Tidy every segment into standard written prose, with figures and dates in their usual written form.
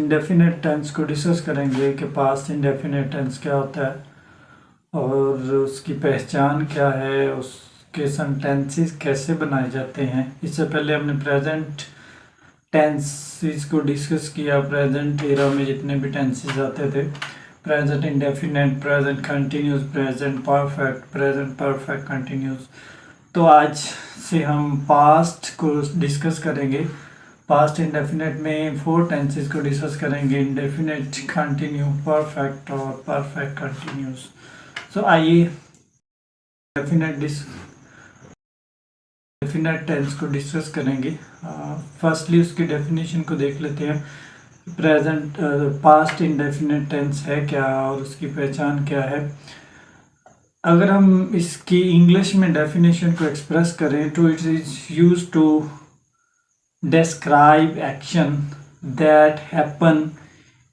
Indefinite tense को discuss करेंगे कि पास्ट इंडेफिनेट टेंस क्या होता है और उसकी पहचान क्या है, उसके सेंटेंसेस कैसे बनाए जाते हैं। इससे पहले हमने प्रेजेंट टेंसेस को डिस्कस किया। प्रेजेंट एरा में जितने भी टेंसेस आते थे, present indefinite, present continuous, present perfect, present perfect continuous. तो आज से हम पास्ट को डिस्कस करेंगे। पास्ट इंडेफिनेट में 4 टेंसेस को डिस्कस करेंगे, इंडेफिनेट, कंटिन्यू, परफेक्ट और परफेक्ट कंटिन्यूस। सो आइए डेफिनेट टेंस को डिस्कस करेंगे। फर्स्टली उसकी डेफिनेशन को देख लेते हैं। प्रेजेंट पास्ट इंडेफिनेट टेंस है क्या और उसकी पहचान क्या है। अगर हम इसकी इंग्लिश में डेफिनेशन को एक्सप्रेस करें तो it is used to describe action that happened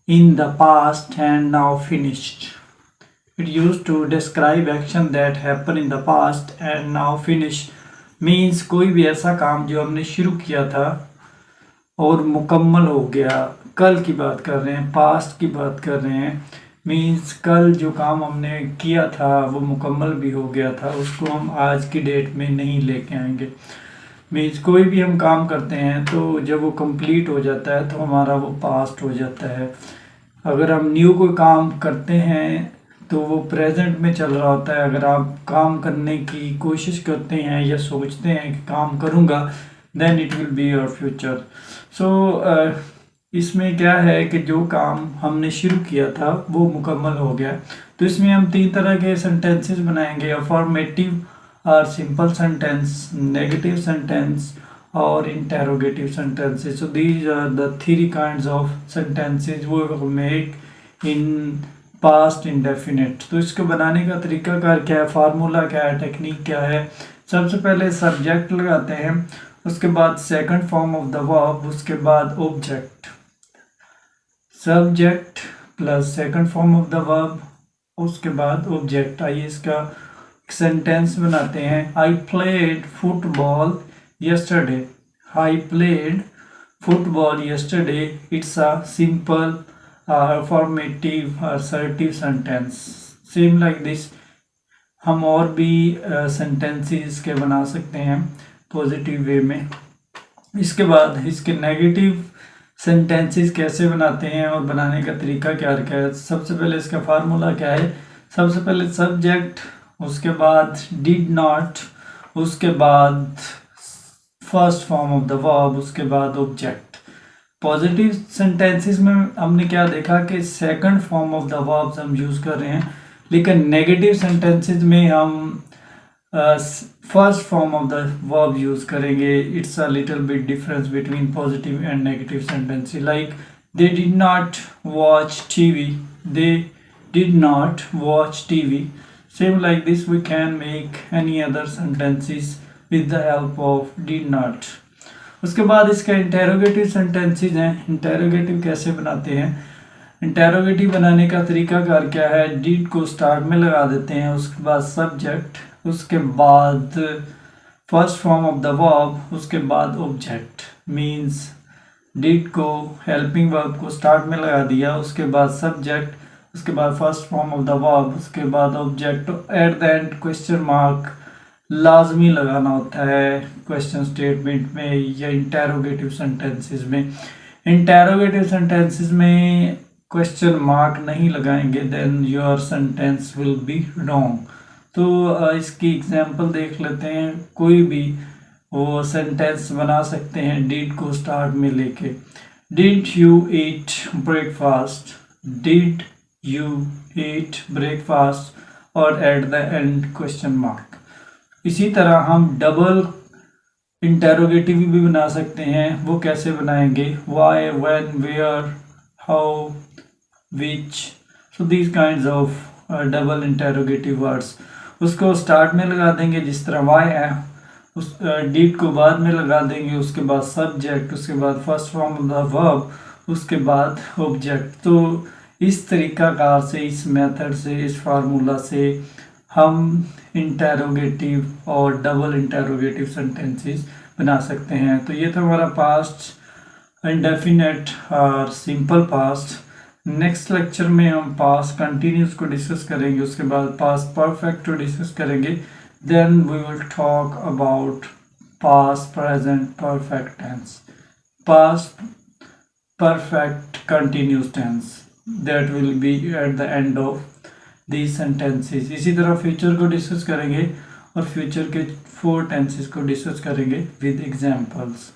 in the past and now finished. It used to describe action that happened in the past and now finished. Means कोई भी ऐसा काम जो हमने शुरू किया था और मुकम्मल हो गया। कल की बात कर रहे हैं, पास्ट की बात कर रहे हैं। मीन्स कल जो काम हमने किया था वो मुकम्मल भी हो गया था, उसको हम आज की डेट में नहीं लेके आएंगे। मीन्स कोई भी हम काम करते हैं तो जब वो कंप्लीट हो जाता है तो हमारा वो पास्ट हो जाता है। अगर हम न्यू कोई काम करते हैं तो वो प्रेजेंट में चल रहा होता है। अगर आप काम करने की कोशिश करते हैं या सोचते हैं कि काम करूँगा, then it will be your future. So इसमें क्या है कि जो काम हमने शुरू किया था वो मुकम्मल हो गया। तो इसमें हम 3 तरह के सेंटेंसेस बनाएंगे, अफर्मेटिव और सिंपल सेंटेंस, नेगेटिव सेंटेंस और interrogative sentences. So these are the 3 kinds of sentences we will make in past indefinite। तो इसको बनाने का तरीकाकार क्या है, फार्मूला क्या है, टेक्निक क्या है। सबसे पहले सब्जेक्ट लगाते हैं, उसके बाद second form of the verb, उसके बाद object. Subject plus second form of the verb, उसके बाद ऑब्जेक्ट। आइए इसका सेंटेंस बनाते हैं। I played football yesterday। I played football yesterday। It's a simple affirmative assertive sentence। Same like this हम और भी sentences के बना सकते हैं पॉजिटिव वे में। इसके बाद इसके नेगेटिव सेंटेंसेस कैसे बनाते हैं और बनाने का तरीका क्या है। सबसे पहले इसका फार्मूला क्या है। सबसे पहले सब्जेक्ट, उसके बाद डिड नॉट, उसके बाद first form of the verb, उसके बाद ऑब्जेक्ट। पॉजिटिव सेंटेंसेस में हमने क्या देखा कि second form of the verbs हम यूज़ कर रहे हैं, लेकिन नेगेटिव सेंटेंसेस में हम first form of the verb use करेंगे। It's a little bit difference between positive and negative sentences. Like they did not watch TV, they did not watch TV. Same like this we can make any other sentences with the help of did not। उसके बाद इसका interrogative sentences हैं। Interrogative कैसे बनाते हैं, interrogative बनाने का तरीका कार क्या है। डिड को स्टार्ट में लगा देते हैं, उसके बाद सब्जेक्ट, उसके बाद first form of the verb, उसके बाद ऑब्जेक्ट। मीन्स डिड को हेल्पिंग वर्ब को स्टार्ट में लगा दिया, उसके बाद सब्जेक्ट, उसके बाद first form of the verb, उसके बाद object. At the end question mark लाजमी लगाना होता है क्वेश्चन स्टेटमेंट में या इंटेरोगेटिव सेंटेंसेस में। इंटेरोगेटिव सेंटेंसेस में क्वेश्चन मार्क नहीं लगाएंगे, then your sentence will be wrong. तो इसकी एग्जांपल देख लेते हैं। कोई भी वो सेंटेंस बना सकते हैं डिड को स्टार्ट में लेके। Did you eat breakfast, did you eat breakfast और at the end question mark। इसी तरह हम डबल इंटेरोगेटिव भी बना सकते हैं। वो कैसे बनाएंगे, why, when, where, how, which। so these kinds of double interrogative words। उसको स्टार्ट में लगा देंगे जिस तरह why है, उस did को बाद में लगा देंगे, उसके बाद सब्जेक्ट, उसके बाद first form of the verb, उसके बाद ऑब्जेक्ट। तो इस तरीकाकार से, इस मेथड से, इस फार्मूला से हम इंटेरोगेटिव और डबल इंटेरोगेटिव सेंटेंसेस बना सकते हैं। तो ये था हमारा पास्ट इंडेफिनेट और सिंपल पास्ट। नेक्स्ट लेक्चर में हम पास्ट कंटिन्यूस को डिस्कस करेंगे, उसके बाद पास्ट परफेक्ट को डिस्कस करेंगे। Then we will talk about past present perfect tense, past perfect continuous tense that will be at the end of these sentences। इसी तरह फ्यूचर को डिस्कस करेंगे और फ्यूचर के 4 टेंसेस को डिस्कस करेंगे विद एग्जांपल्स।